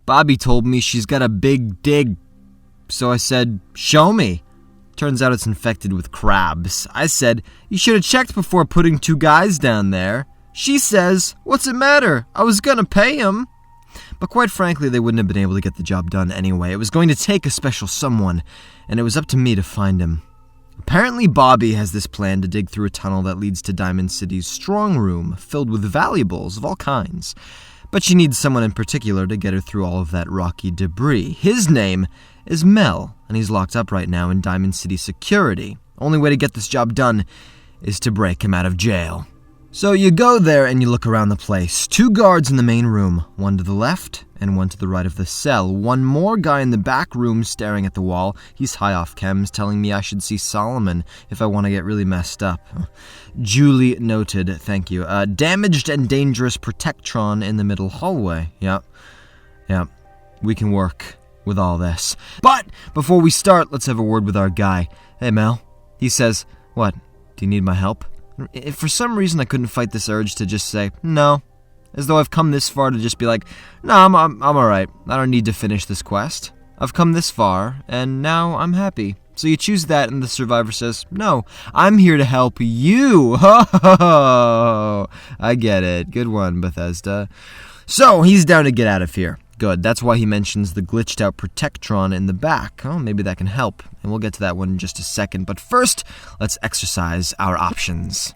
Bobbi told me she's got a big dig. So I said, show me. Turns out it's infected with crabs. I said, you should have checked before putting 2 guys down there. She says, what's it matter? I was gonna pay him. But quite frankly, they wouldn't have been able to get the job done anyway. It was going to take a special someone, and it was up to me to find him. Apparently, Bobbi has this plan to dig through a tunnel that leads to Diamond City's strong room, filled with valuables of all kinds. But she needs someone in particular to get her through all of that rocky debris. His name is Mel, and he's locked up right now in Diamond City security. Only way to get this job done is to break him out of jail. So you go there and you look around the place. 2 guards in the main room, one to the left and one to the right of the cell. One more guy in the back room staring at the wall. He's high off chems, telling me I should see Solomon if I want to get really messed up. Julie noted, thank you. Damaged and dangerous protectron in the middle hallway. Yep, we can work with all this. But before we start, let's have a word with our guy. Hey, Mel. He says, what, do you need my help? If for some reason I couldn't fight this urge to just say, no, as though I've come this far to just be like, no, I'm alright. I don't need to finish this quest. I've come this far, and now I'm happy. So you choose that, and the survivor says, no, I'm here to help you. Ho, I get it. Good one, Bethesda. So he's down to get out of here. Good, that's why he mentions the glitched out protectron in the back. Oh, maybe that can help, and we'll get to that one in just a second. But first, let's exercise our options.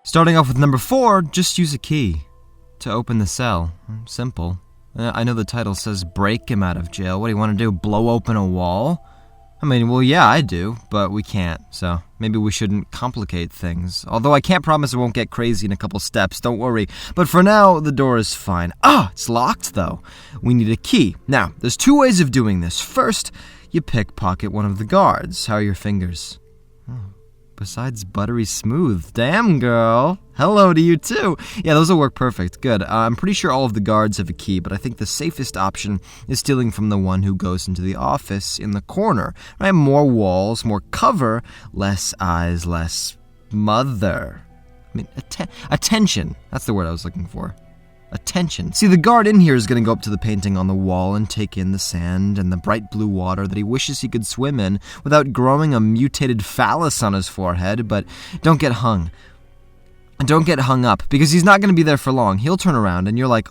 Starting off with number 4, just use a key to open the cell. Simple. I know the title says break him out of jail. What do you want to do, blow open a wall? I mean, well, yeah, I do, but we can't, so maybe we shouldn't complicate things. Although I can't promise it won't get crazy in a couple steps, don't worry. But for now, the door is fine. It's locked, though. We need a key. Now, there's 2 ways of doing this. First, you pickpocket one of the guards. How are your fingers? Besides buttery smooth. Damn, girl. Hello to you, too. Yeah, those will work perfect. Good. I'm pretty sure all of the guards have a key, but I think the safest option is stealing from the one who goes into the office in the corner. Right? More walls, more cover, less eyes, less mother. I mean, attention. That's the word I was looking for. Attention. See, the guard in here is going to go up to the painting on the wall and take in the sand and the bright blue water that he wishes he could swim in without growing a mutated phallus on his forehead, but don't get hung. And don't get hung up, because he's not going to be there for long. He'll turn around and you're like,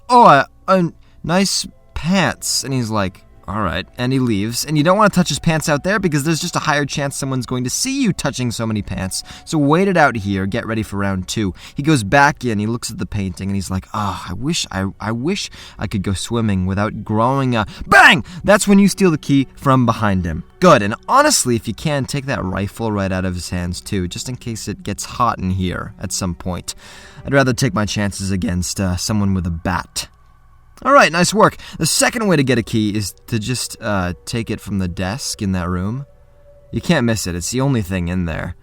nice pants. And he's like, all right, and he leaves, and you don't want to touch his pants out there because there's just a higher chance someone's going to see you touching so many pants. So wait it out here, get ready for round 2. He goes back in, he looks at the painting, and he's like, I wish I could go swimming without growing a... Bang! That's when you steal the key from behind him. Good, and honestly, if you can, take that rifle right out of his hands too, just in case it gets hot in here at some point. I'd rather take my chances against someone with a bat. All right, nice work. The second way to get a key is to just take it from the desk in that room. You can't miss it. It's the only thing in there.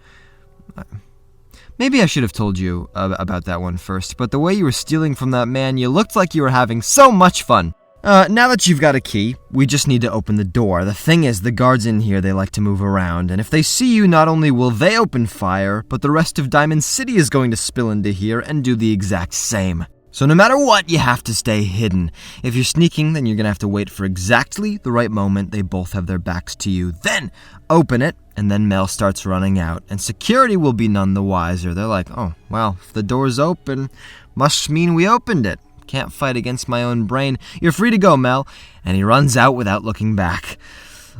Maybe I should have told you about that one first, but the way you were stealing from that man, you looked like you were having so much fun. Now that you've got a key, we just need to open the door. The thing is, the guards in here, they like to move around, and if they see you, not only will they open fire, but the rest of Diamond City is going to spill into here and do the exact same. So no matter what, you have to stay hidden. If you're sneaking, then you're going to have to wait for exactly the right moment they both have their backs to you. Then open it, and then Mel starts running out. And security will be none the wiser. They're like, oh, well, if the door's open, must mean we opened it. Can't fight against my own brain. You're free to go, Mel. And he runs out without looking back.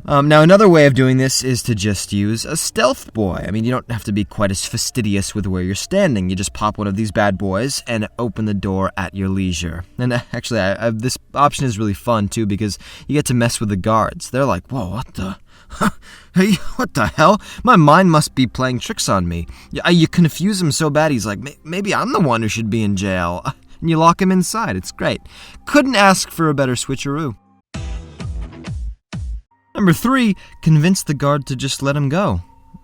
Now, another way of doing this is to just use a stealth boy. I mean, you don't have to be quite as fastidious with where you're standing. You just pop one of these bad boys and open the door at your leisure. And actually, this option is really fun, too, because you get to mess with the guards. They're like, whoa, what the... Hey, what the hell? My mind must be playing tricks on me. You confuse him so bad, he's like, maybe I'm the one who should be in jail. And you lock him inside. It's great. Couldn't ask for a better switcheroo. Number 3, convince the guard to just let him go.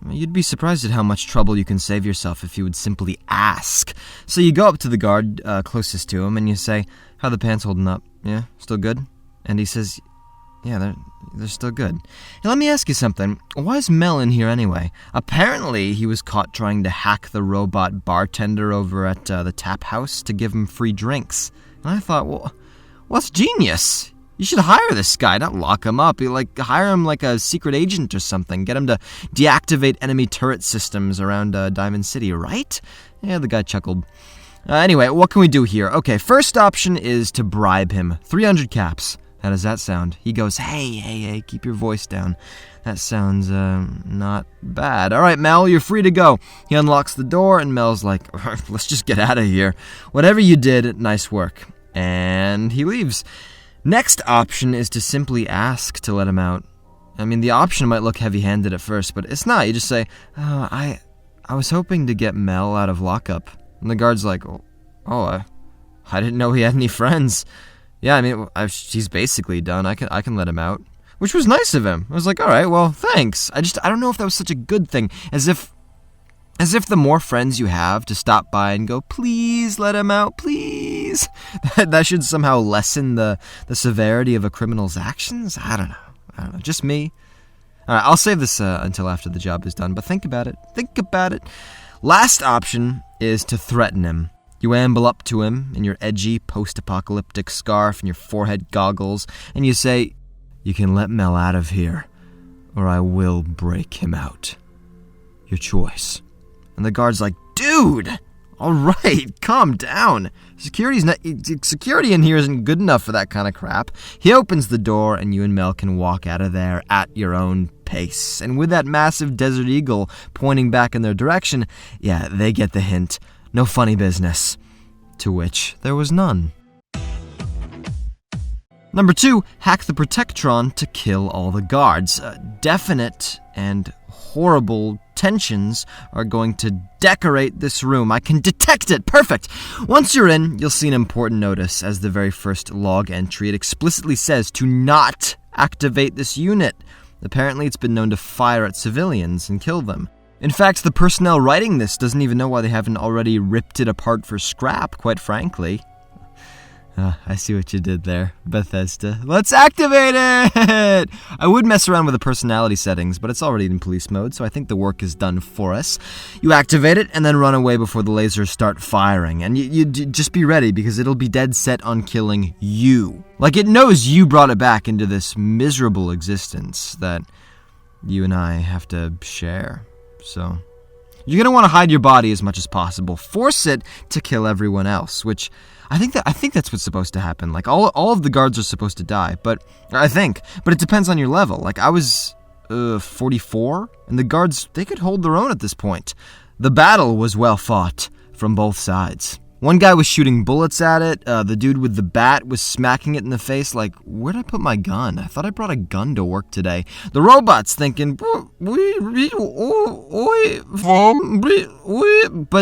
You'd be surprised at how much trouble you can save yourself if you would simply ask. So you go up to the guard closest to him and you say, how are the pants holding up? Yeah, still good? And he says, yeah, they're still good. Hey, let me ask you something. Why is Mel in here anyway? Apparently, he was caught trying to hack the robot bartender over at the tap house to give him free drinks. And I thought, well, Well, that's genius. You should hire this guy, not lock him up. Hire him like a secret agent or something. Get him to deactivate enemy turret systems around Diamond City, right? Yeah, the guy chuckled. Anyway, what can we do here? Okay, first option is to bribe him. 300 caps. How does that sound? He goes, hey, keep your voice down. That sounds, not bad. All right, Mel, you're free to go. He unlocks the door, and Mel's like, let's just get out of here. Whatever you did, nice work. And he leaves. Next option is to simply ask to let him out. I mean, the option might look heavy-handed at first, but it's not. You just say, I was hoping to get Mel out of lockup. And the guard's like, I didn't know he had any friends. Yeah, I mean, he's basically done. I can let him out. Which was nice of him. I was like, all right, well, thanks. I don't know if that was such a good thing. As if the more friends you have to stop by and go, please let him out, please. That should somehow lessen the severity of a criminal's actions. I don't know. Just me. All right, I'll save this until after the job is done, but think about it. Last option is to threaten him. You amble up to him in your edgy post-apocalyptic scarf and your forehead goggles, and you say, you can let Mel out of here, or I will break him out. Your choice. And the guard's like, dude, all right, calm down. Security in here isn't good enough for that kind of crap. He opens the door, and you and Mel can walk out of there at your own pace. And with that massive desert eagle pointing back in their direction, yeah, they get the hint. No funny business. To which there was none. Number 2, hack the protectron to kill all the guards. Definite and horrible tensions are going to decorate this room. I can detect it. Perfect. Once you're in, you'll see an important notice as the very first log entry. It explicitly says to not activate this unit. Apparently, it's been known to fire at civilians and kill them. In fact, the personnel writing this doesn't even know why they haven't already ripped it apart for scrap, quite frankly. I see what you did there, Bethesda. Let's activate it! I would mess around with the personality settings, but it's already in police mode, so I think the work is done for us. You activate it, and then run away before the lasers start firing. And you just be ready, because it'll be dead set on killing you. Like, it knows you brought it back into this miserable existence that you and I have to share. So, you're gonna want to hide your body as much as possible. Force it to kill everyone else, which I think that's what's supposed to happen. Like, all of the guards are supposed to die, but it depends on your level. Like, I was 44, and the guards, they could hold their own at this point. The battle was well fought from both sides. One guy was shooting bullets at it. The dude with the bat was smacking it in the face like, where'd I put my gun? I thought I brought a gun to work today. The robot's thinking, but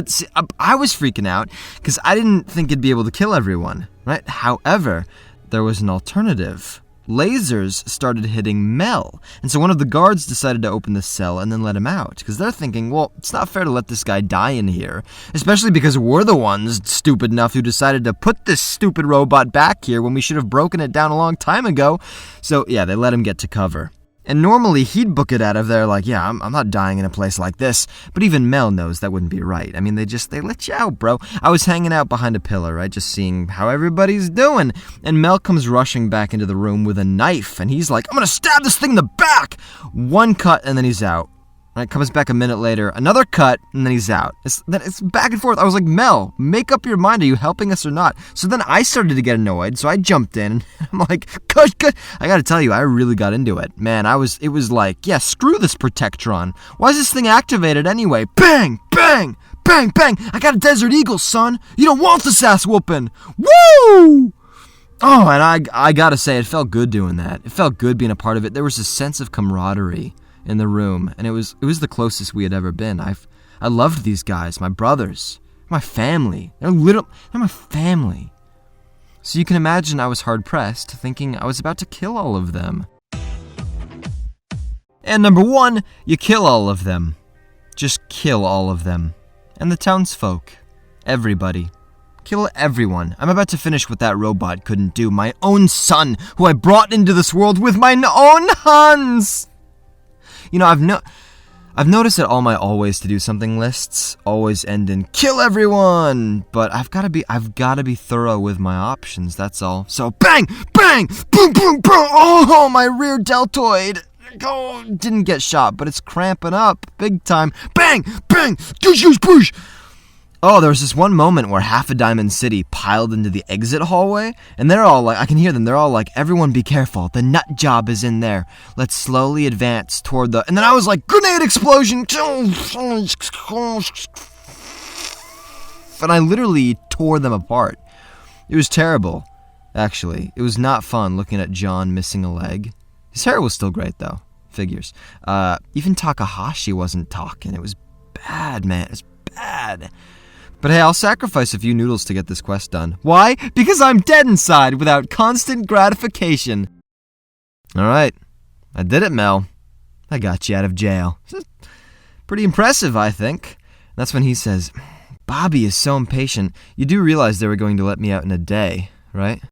see, I was freaking out because I didn't think it'd be able to kill everyone, right? However, there was an alternative. Lasers started hitting Mel, and so one of the guards decided to open the cell and then let him out, because they're thinking, well, it's not fair to let this guy die in here, especially because we're the ones stupid enough who decided to put this stupid robot back here when we should have broken it down a long time ago. So yeah, they let him get to cover. And normally he'd book it out of there like, yeah, I'm not dying in a place like this. But even Mel knows that wouldn't be right. I mean, they let you out, bro. I was hanging out behind a pillar, right, just seeing how everybody's doing. And Mel comes rushing back into the room with a knife. And he's like, I'm gonna stab this thing in the back. One cut, and then he's out. Right, comes back a minute later, another cut, and then he's out. It's back and forth. I was like, Mel, make up your mind. Are you helping us or not? So then I started to get annoyed, so I jumped in. And I'm like, good. I gotta tell you, I really got into it. Man, it was like, yeah, screw this protectron. Why is this thing activated anyway? Bang, bang, bang, bang. I got a Desert Eagle, son. You don't want this ass whooping. Woo! Oh, and I gotta say, it felt good doing that. It felt good being a part of it. There was a sense of camaraderie in the room, and it was the closest we had ever been. I loved these guys, my brothers, my family. They're my family. So you can imagine I was hard-pressed, thinking I was about to kill all of them. And number 1, you kill all of them. Just kill all of them. And the townsfolk. Everybody. Kill everyone. I'm about to finish what that robot couldn't do. My own son, who I brought into this world with my own hands. You know, I've noticed that all my always to do something lists always end in kill everyone, but I've got to be thorough with my options, that's all. So bang, bang, boom, boom, boom. Oh, my rear deltoid. Oh, didn't get shot, but it's cramping up big time. Bang, bang, goosh, push. Oh, there was this one moment where half a Diamond City piled into the exit hallway, and they're all like, I can hear them, they're all like, everyone be careful, the nut job is in there. Let's slowly advance toward the... And then I was like, grenade explosion! And I literally tore them apart. It was terrible, actually. It was not fun looking at John missing a leg. His hair was still great, though. Figures. Even Takahashi wasn't talking. It was bad, man. It was bad. But hey, I'll sacrifice a few noodles to get this quest done. Why? Because I'm dead inside without constant gratification. Alright, I did it, Mel. I got you out of jail. Pretty impressive, I think. That's when he says, Bobbi is so impatient. You do realize they were going to let me out in a day, right?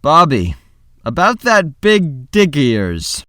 Bobbi, about that big dick ears.